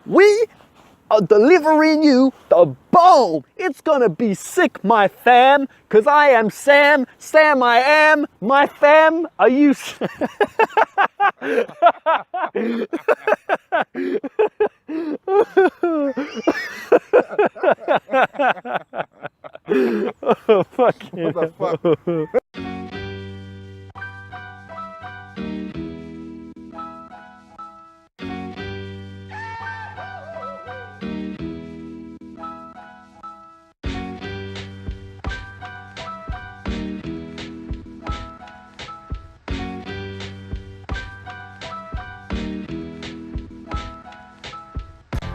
We are delivering you the bomb. It's gonna be sick, my fam, cause I am Sam, SAM.I.AM, my fam, are you? Oh, fuck you. What the fuck?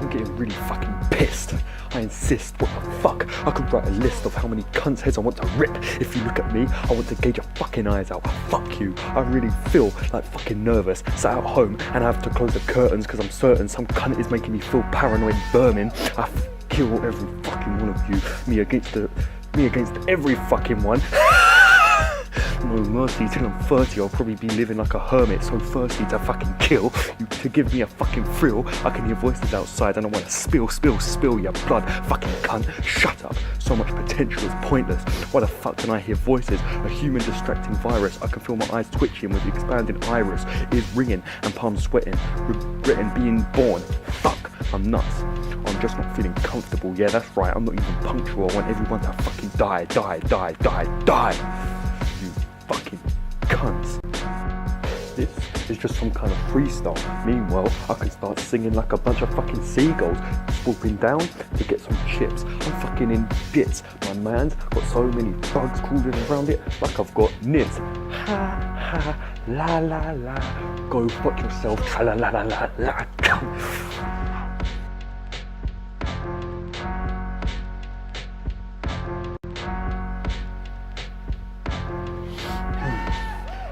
I'm getting really fucking pissed. I insist, what the fuck? I could write a list of how many cunts heads I want to rip. If you look at me, I want to gauge your fucking eyes out. Fuck you. I really feel like fucking nervous, sat at home, and I have to close the curtains because I'm certain some cunt is making me feel paranoid vermin. I kill every fucking one of you. Me against every fucking one. No mercy, till I'm 30 I'll probably be living like a hermit, so thirsty to fucking kill. To give me a fucking thrill, I can hear voices outside and I want to spill your blood, fucking cunt, shut up. So much potential is pointless. Why the fuck can I hear voices? A human distracting virus. I can feel my eyes twitching with the expanding iris, ears ringing and palms sweating, regretting being born. Fuck, I'm nuts. I'm just not feeling comfortable. Yeah, that's right, I'm not even punctual. I want everyone to fucking die. You fucking cunts. This is just some kind of freestyle. Meanwhile, I can start singing like a bunch of fucking seagulls, swooping down to get some chips. I'm fucking in bits. My man's got so many bugs crawling around it like I've got nits. Ha ha la la la. Go fuck yourself. Tra la la la la la.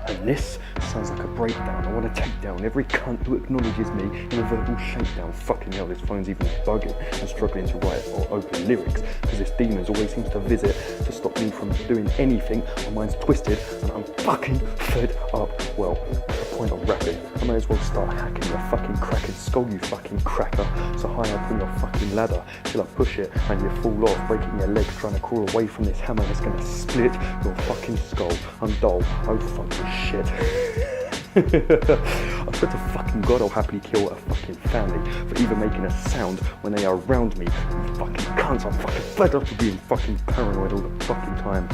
And this sounds like a breakdown. I want to take down every cunt who acknowledges me in a verbal shakedown. Fucking hell, this phone's even bugging and struggling to write or open lyrics because this demons always seems to visit to stop me from doing anything. My mind's twisted and I'm fucking fed up. Well, what's the point of rapping? I may as well start hacking your fucking cracking skull, you fucking cracker. So high up on your fucking ladder till I push it and you fall off, breaking your legs trying to crawl away from this hammer that's gonna split your fucking skull. I'm dull. Oh fuck this shit. I swear to fucking God I'll happily kill a fucking family for even making a sound when they are around me. You fucking cunts, I'm fucking fed up of being fucking paranoid all the fucking time.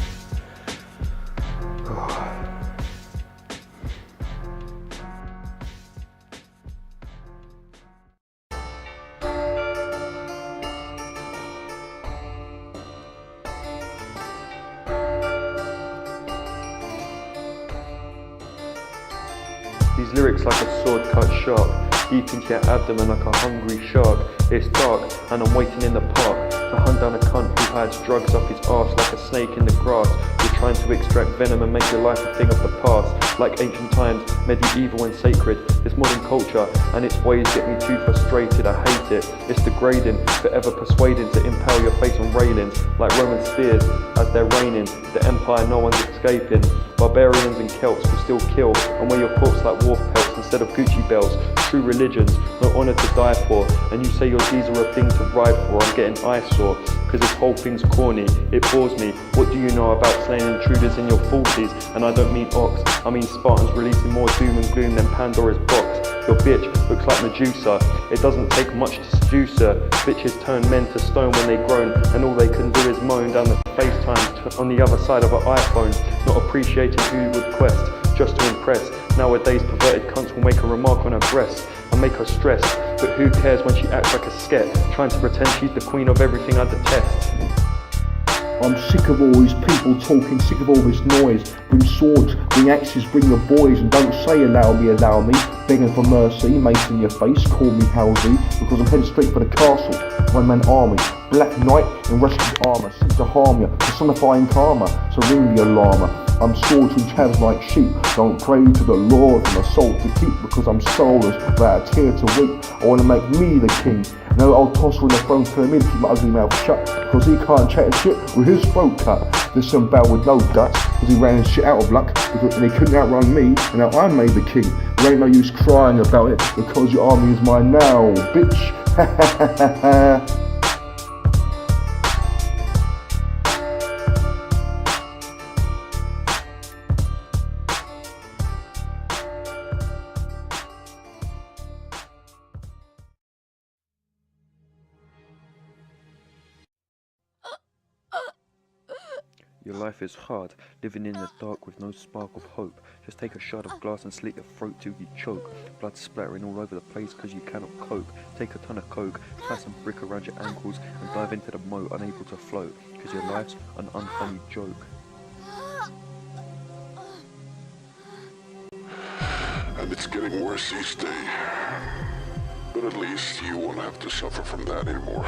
These lyrics like a sword cut sharp, deep into your abdomen like a hungry shark. It's dark and I'm waiting in the park to hunt down a cunt who hides drugs up his arse like a snake in the grass. You're trying to extract venom and make your life a thing of the past. Like ancient times, medieval and sacred. This modern culture and its ways get me too frustrated, I hate it. It's degrading, forever persuading to impale your face on railings like Roman spears as they're reigning. The empire no one's escaping. Barbarians and Celts will still kill and wear your corpse like wolf pelts instead of Gucci belts. True religions, no honour to die for. And you say your G's are a thing to ride for. I'm getting eyesore, cause this whole thing's corny. It bores me. What do you know about slaying intruders in your 40s? And I don't mean ox, I mean Spartans releasing more doom and gloom than Pandora's box. Your bitch looks like Medusa. It doesn't take much to seduce her. Bitches turn men to stone when they groan, and all they can do is moan down the FaceTime on the other side of an iPhone, not appreciating who you would quest just to impress. Nowadays perverted cunts will make a remark on her breasts and make her stressed, but who cares when she acts like a sket, trying to pretend she's the queen of everything I detest. I'm sick of all these people talking, sick of all this noise. Bring swords, bring axes, bring your boys, and don't say allow me, begging for mercy, mace in your face, call me Halsey, because I'm heading straight for the castle. One-man army, black knight in rescued armour, seek to harm you, personifying karma, so ring the alarm. I'm slaughtering calves like sheep, don't pray to the Lord for my soul to keep, because I'm soulless, without a tear to weep. I want to make me the king. No, I'll toss her in the throne, tell him to keep my ugly mouth shut, because he can't chat shit with his throat cut. There's some bow with no guts, because he ran his shit out of luck, because they couldn't outrun me, and now I made the king. There ain't no use crying about it, because your army is mine now, bitch. Your life is hard, living in the dark with no spark of hope. Just take a shot of glass and slit your throat till you choke. Blood splattering all over the place cause you cannot cope. Take a ton of coke, tie some brick around your ankles and dive into the moat unable to float. Cause your life's an unfunny joke. And it's getting worse each day. But at least you won't have to suffer from that anymore.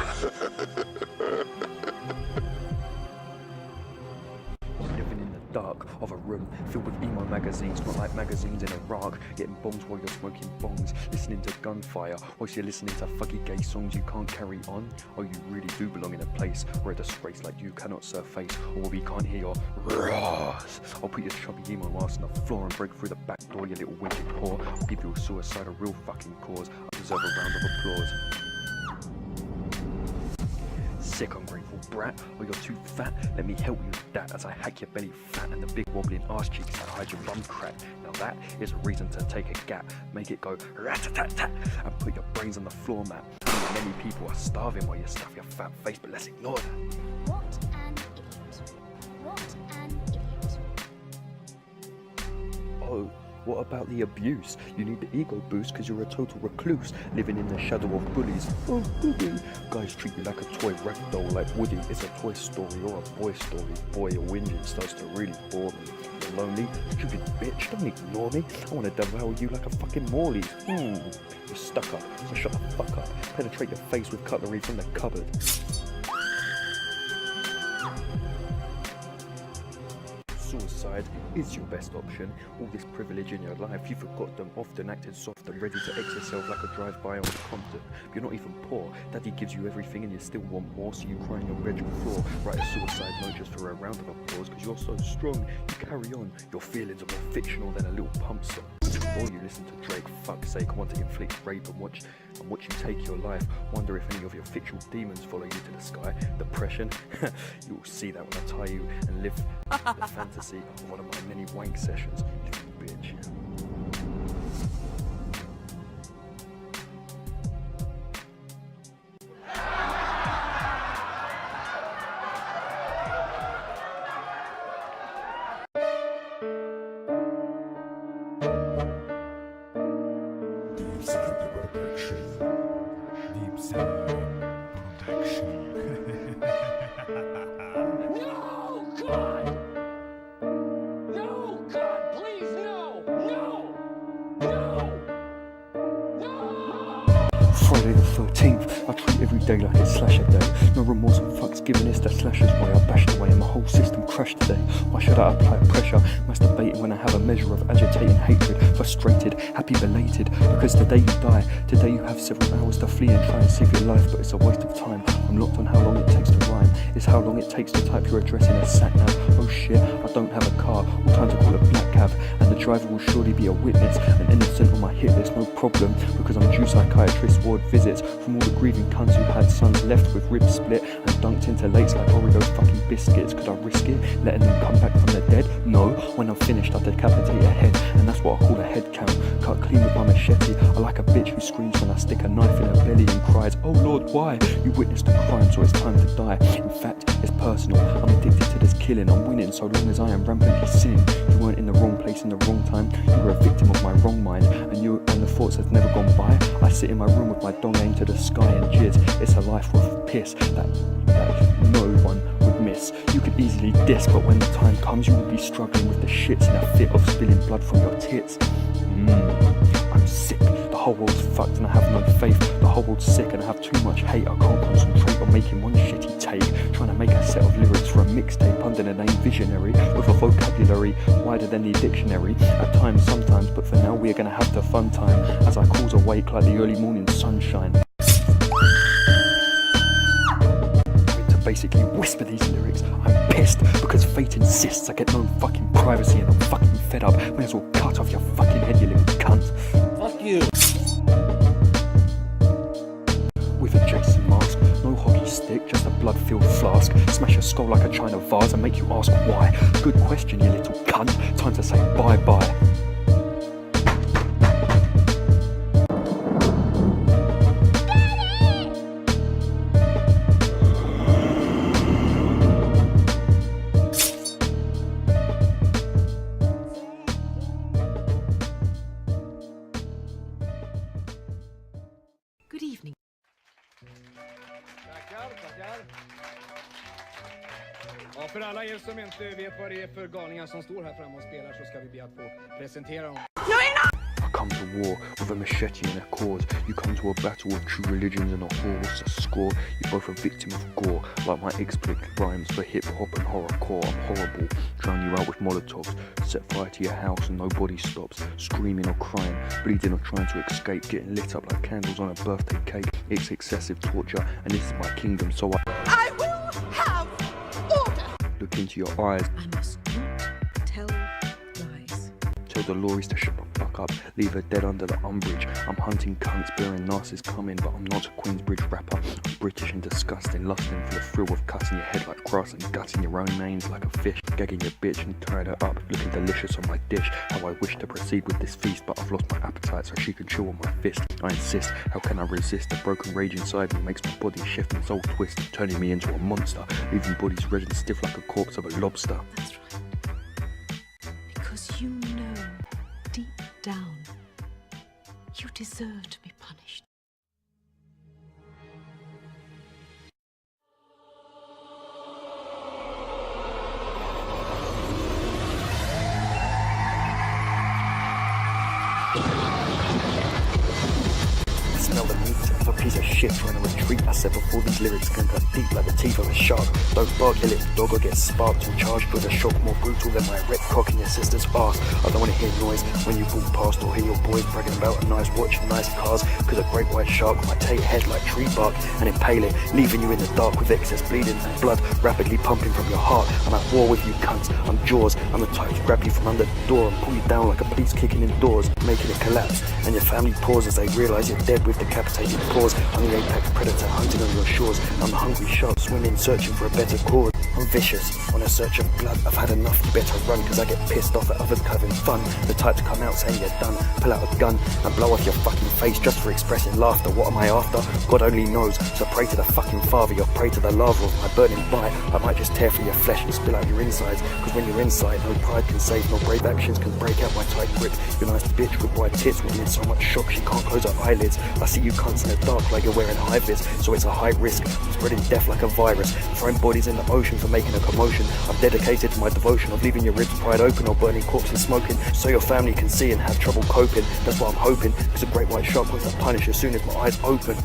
Living in the dark of a room filled with emo magazines, not like magazines in Iraq. Getting bombs while you're smoking bongs, listening to gunfire whilst you're listening to fuggy gay songs you can't carry on. Or you really do belong in a place where a disgrace like you cannot surface, or we can't hear your roars. I'll put your chubby emo ass on the floor and break through the back door, you little widget whore. I'll give you a suicide, a real fucking cause. I deserve a round of applause. Sick ungrateful brat, or you're too fat, let me help you with that as I hack your belly fat and the big wobbling arse cheeks that hide your bum crack. Now that is a reason to take a gap, make it go rat-a-tat-tat and put your brains on the floor mat. Many people are starving while you stuff your fat face, but let's ignore that. What an idiot. What an idiot. Oh, what about the abuse? You need the ego boost because you're a total recluse, living in the shadow of bullies. Oh, Woody. Guys treat you like a toy ragdoll, like Woody. It's a toy story or a boy story. Boy, your whinging starts to really bore me. You're lonely, stupid bitch, don't ignore me. I want to devour you like a fucking Morley. You're stuck up, so shut the fuck up. Penetrate your face with cutlery from the cupboard. Suicide is your best option. All this privilege in your life, you forgot them, often acting soft and ready to X yourself like a drive-by on Compton. But you're not even poor, daddy gives you everything and you still want more, so you cry on your bedroom floor. Write a suicide note just for a round of applause, cause you're so strong, you carry on. Your feelings are more fictional than a little pump song. Or you listen to Drake, fuck's sake, I want to inflict rape and watch you take your life. Wonder if any of your fictional demons follow you to the sky. Depression, you will see that when I tie you and live the fantasy of one of my many wank sessions, you bitch. Friday the 13th, I treat every day like it's slasher day. No remorse and fucks given, it's the slasher's way. I bashed away and my whole system crashed today. Why should I apply pressure? Masturbating when I have a measure of agitating hatred. Frustrated, happy belated, because today you die. Today you have several hours to flee and try and save your life, but it's a waste of time. I'm locked on how long it takes to rhyme. It's how long it takes to type your address in a sat nav. Oh shit, I don't have a car, all time to call a black cab. And the driver will surely be a witness, an innocent on my hit list, no problem, because I'm due psychiatrist ward visits from all the grieving cunts who had sons left with ribs split and dunked into lakes like Oreo fucking biscuits. Could I risk it, letting them come back from the dead? No, when I'm finished I decapitate a head, and that's what I call a head count. Cut clean with my machete. I like a bitch who screams when I stick a knife in her belly and cries, oh lord, why? You witnessed a crime, so it's time to die. In fact, it's personal, I'm addicted to this killing. I'm winning so long as I am rampantly sinning. You weren't in the wrong place in the wrong time. You were a victim of my wrong mind, and the thoughts have never gone by. I sit in my room with my dong aimed to the sky and jizz. It's a life worth piss that no one would miss. You could easily diss, but when the time comes you will be struggling with the shits in a fit of spilling blood from your tits. I'm sick, the whole world's fucked and I have no faith. The whole world's sick and I have too much hate. I can't concentrate on making one shitty take. Trying to make a set of lyrics for a mixtape under the name Visionary, with a vocabulary wider than the dictionary. At times, sometimes, but for now we're gonna have the fun time as I cause awake like the early morning sunshine. To basically whisper these lyrics, I'm pissed because fate insists I get no fucking privacy and I'm fucking fed up. May as well cut off your fucking head, you little cunt. Fuck you. With tusk, smash your skull like a china vase and make you ask why. Good question, you little cunt. Time to say bye-bye. Good evening. Tackar. Ja, för alla er som inte vet vad det är för galningar som står här framme och spelar så ska vi be att få presentera dem. I come to war with a machete and a cause. You come to a battle with true religions and a horse, a score. You're both a victim of gore, like my explicit rhymes for hip-hop and horrorcore. I'm horrible, drown you out with molotovs, set fire to your house and nobody stops, screaming or crying, bleeding or trying to escape, getting lit up like candles on a birthday cake. It's excessive torture, and this is my kingdom, so I will have order. look into your eyes. I must not tell lies. Tell Delores to shut the fuck up, leave her dead under the Umbridge. I'm hunting cunts, bearing Narcissus coming, but I'm not a Queensbridge rapper. I'm British and disgusting, lusting for the thrill of cutting your head like grass and gutting your own names like a fish, gagging your bitch and tying her up, looking delicious on my dish. How I wish to proceed with this feast, but I've lost my appetite so she can chew on my fist. I insist, how can I resist? The broken rage inside me makes my body shift and soul twist, turning me into a monster, leaving bodies red and stiff like a corpse of a lobster. That's right. Because you know, deep down, you deserve to be punished. Smell the meat of a piece of shit trying to retreat. I said before these lyrics can cut deep like the teeth of a shark. Don't bark, you little dog, or get sparked and charged with a shock more brutal than my erect cock in your sister's ass. I don't want to hear noise when you walk past or hear your boys bragging about a nice watch and nice cars, cause a great white shark might take your head like tree bark and impale it, leaving you in the dark with excess bleeding and blood rapidly pumping from your heart. I'm at war with you cunts, I'm Jaws, I'm the type to grab you from under the door and pull you down like a police kicking indoors, making it collapse, and your family pause as they realise you're dead with decapitated paws. I'm the apex predator hunting on your shores. I'm the hungry shark swimming, searching for a better cause. I'm vicious, on a search of blood. I've had enough, you better run, cause I get pissed off at others having fun. The type to come out saying you're done, pull out a gun and blow off your fucking face just for expressing laughter. What am I after? God only knows, so pray to the fucking father. You're prey to the lava of my burning bite. I might just tear through your flesh and spill out your insides, cause when you're inside, no pride can save, no brave actions can break out my tight grip. You're nice bitch with wide tits, with so much shock she can't close her eyelids. I see you cunts in the dark like you're wearing high vis, so it's a high risk, spreading death like a virus, throwing bodies in the ocean for making a commotion. I'm dedicated to my devotion of leaving your ribs pried open or burning corpses smoking, so your family can see and have trouble coping. That's what I'm hoping, cause a great white shark wants to punish as soon as my eyes open.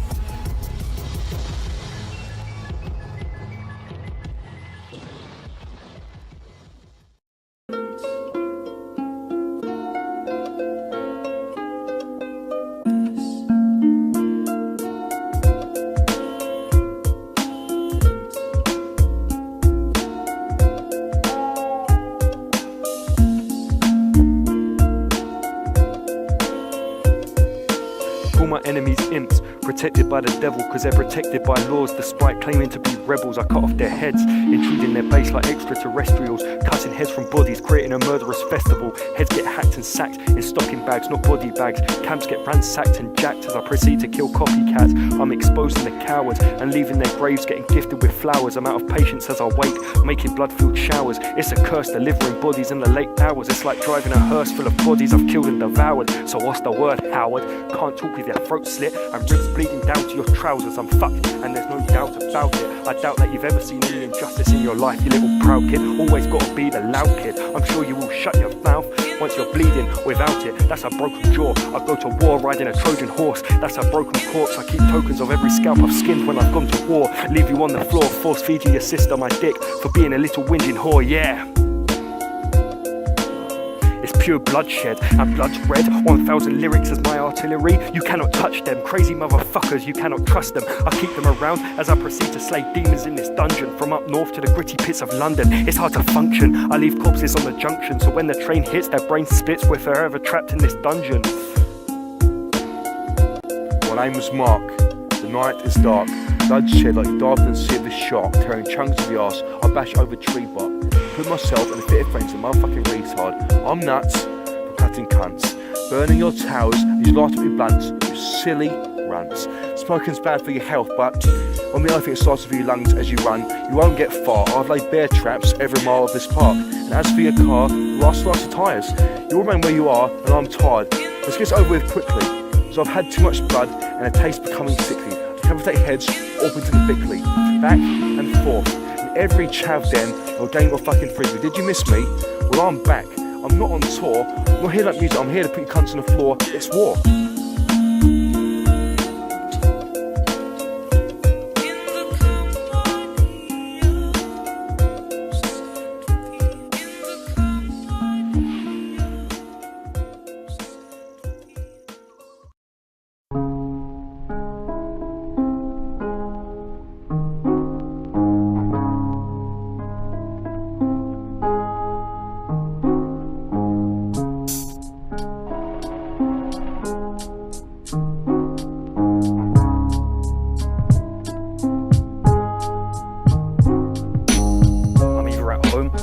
Call my enemies imps, protected by the devil, cause they're protected by laws. Despite claiming to be rebels, I cut off their heads, intruding their base like extraterrestrials, cutting heads from bodies, creating a murderous festival. Heads get hacked and sacked in stocking bags, not body bags. Camps get ransacked and jacked as I proceed to kill copycats. I'm exposing the cowards and leaving their graves getting gifted with flowers. I'm out of patience as I wake, making blood-filled showers. It's a curse delivering bodies in the late hours. It's like driving a hearse full of bodies I've killed and devoured. So what's the word, Howard? Can't talk with your throat slit and ribs bleeding down to your trousers. I'm fucked and there's no doubt about it. I doubt that you've ever seen any injustice in your life, you little proud kid. Always gotta be the loud kid. I'm sure you will shut your mouth once you're bleeding. Without it, that's a broken jaw. I go to war riding a Trojan horse. That's a broken corpse. I keep tokens of every scalp I've skinned when I've gone to war. Leave you on the floor, force feeding your sister my dick for being a little whinging whore, yeah. It's pure bloodshed and blood's red. 1,000 lyrics as my artillery. You cannot touch them, crazy motherfuckers, you cannot trust them. I keep them around as I proceed to slay demons in this dungeon. From up north to the gritty pits of London, it's hard to function. I leave corpses on the junction, so when the train hits, their brain splits. We're forever trapped in this dungeon. My name is Mark. The night is dark. Bloodshed like you dived in the sea of the shark, tearing chunks of the arse. I bash over tree bark. Put myself and a fit of friends in motherfucking retard. I'm nuts for cutting cunts. Burning your towers, these last with blunts, you silly runts. Smoking's bad for your health, but on the earth it starts with your lungs as you run. You won't get far. I've laid bear traps every mile of this park. And as for your car, the last of tyres. You'll remain where you are, and I'm tired. Let's get over with quickly. So I've had too much blood, and the taste becoming sickly. Decapitate heads, Orpington Bickley. Back and forth. In every chav den, or game of fucking frisbee. Did you miss me? Well, I'm back. I'm not on tour. I'm not here like music. I'm here to put your cunts on the floor. It's war.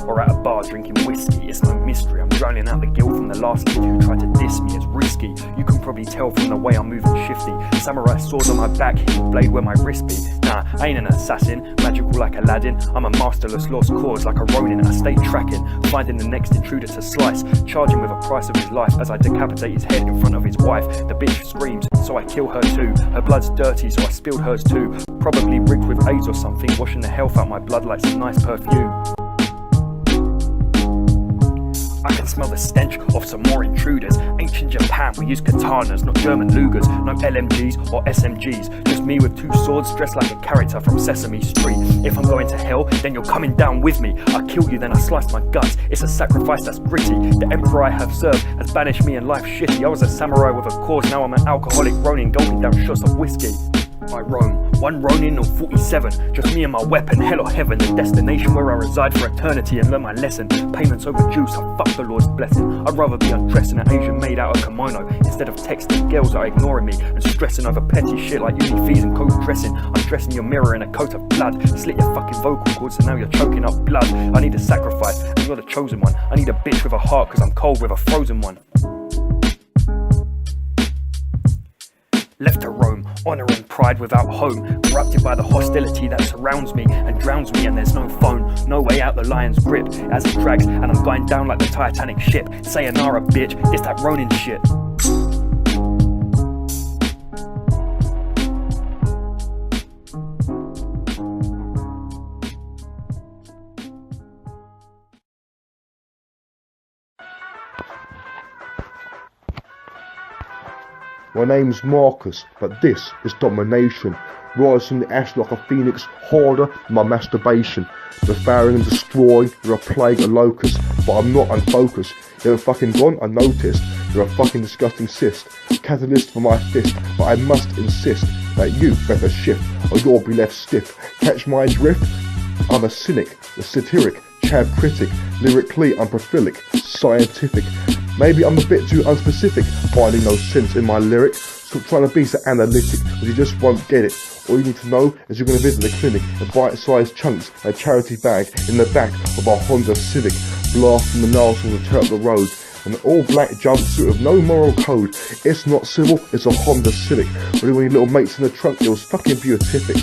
Or at a bar drinking whiskey, it's no mystery. I'm drowning out the guilt from the last kid who tried to diss me. It's risky, you can probably tell from the way I'm moving shifty. Samurai sword on my back, hidden blade where my wrist be. Nah, I ain't an assassin, magical like Aladdin. I'm a masterless lost cause like a Ronin. I stay tracking, finding the next intruder to slice, charging with a price of his life as I decapitate his head in front of his wife. The bitch screams, so I kill her too. Her blood's dirty, so I spilled hers too. Probably rigged with AIDS or something, washing the health out my blood like some nice perfume. I can smell the stench of some more intruders. Ancient Japan, we use katanas, not German Lugers. No LMGs or SMGs. Just me with two swords dressed like a character from Sesame Street. If I'm going to hell, then you're coming down with me. I kill you, then I slice my guts. It's a sacrifice that's gritty. The emperor I have served has banished me and life shitty. I was a samurai with a cause, now I'm an alcoholic Ronin, gulping down shots of whiskey. I roam, one Ronin or 47, just me and my weapon, hell or heaven, the destination where I reside for eternity and learn my lesson. Payments overdue, so fuck the Lord's blessing. I'd rather be undressed in an Asian maid out of kimono, instead of texting girls that are ignoring me and stressing over petty shit like uni fees and coat dressing. I'm dressing your mirror in a coat of blood, slit your fucking vocal cords so now you're choking up blood. I need a sacrifice, and you're the chosen one. I need a bitch with a heart cause I'm cold with a frozen one. Left to roam, honour and pride without home, corrupted by the hostility that surrounds me and drowns me, and there's no phone, no way out the lion's grip as it drags, and I'm going down like the Titanic ship. Sayonara bitch, it's that Ronin shit. My name's Marcus, but this is domination. Rise from the ash like a phoenix, harder than my masturbation. Devouring and destroying, you're a plague, a locust, but I'm not unfocused. You're fucking gone, I noticed. You're a fucking disgusting cyst. Catalyst for my fist, but I must insist that you better shift, or you'll be left stiff. Catch my drift? I'm a cynic, a satiric, chav critic, lyrically unprolific, scientific. Maybe I'm a bit too unspecific, finding no sense in my lyrics. Stop trying to be so analytic, because you just won't get it. All you need to know is you're going to visit the clinic in bite-sized chunks, a charity bag in the back of our Honda Civic, blasting the nostrils to tear up the road. An all-black jumpsuit with no moral code. It's not civil, it's a Honda Civic. With all your little mates in the trunk, it was fucking beatific.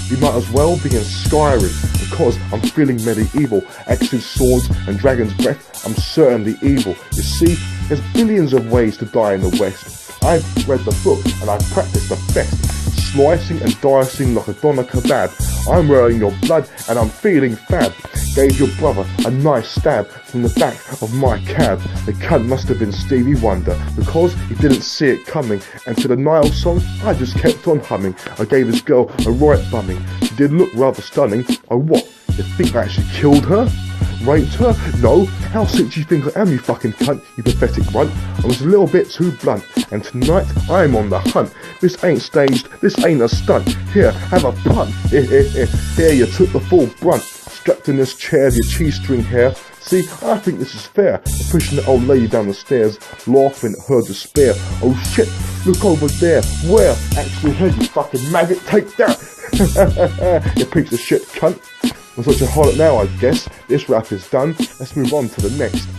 You might as well be in Skyrim, because I'm feeling medieval. Axes, swords, and dragon's breath, I'm certainly evil. You see, there's billions of ways to die in the West. I've read the book, and I've practiced the best. Slicing and dicing like a doner kebab. I'm wearing your blood, and I'm feeling fab. Gave your brother a nice stab from the back of my cab. The cunt must have been Stevie Wonder, because he didn't see it coming. And to the Nile song, I just kept on humming. I gave his girl a right bumming. She did look rather stunning. Oh what, you think I actually killed her? Raped her? No. How sick do you think I am, you fucking cunt, you pathetic runt? I was a little bit too blunt, and tonight I'm on the hunt. This ain't staged, this ain't a stunt. Here, have a punt. Here, you took the full brunt. Strapped in this chair with your cheese string hair. See, I think this is fair. Pushing the old lady down the stairs, laughing at her despair. Oh shit, look over there. Where? Actually, here, you fucking maggot, take that. You piece of shit cunt. I'm such a harlot now, I guess. This rap is done. Let's move on to the next.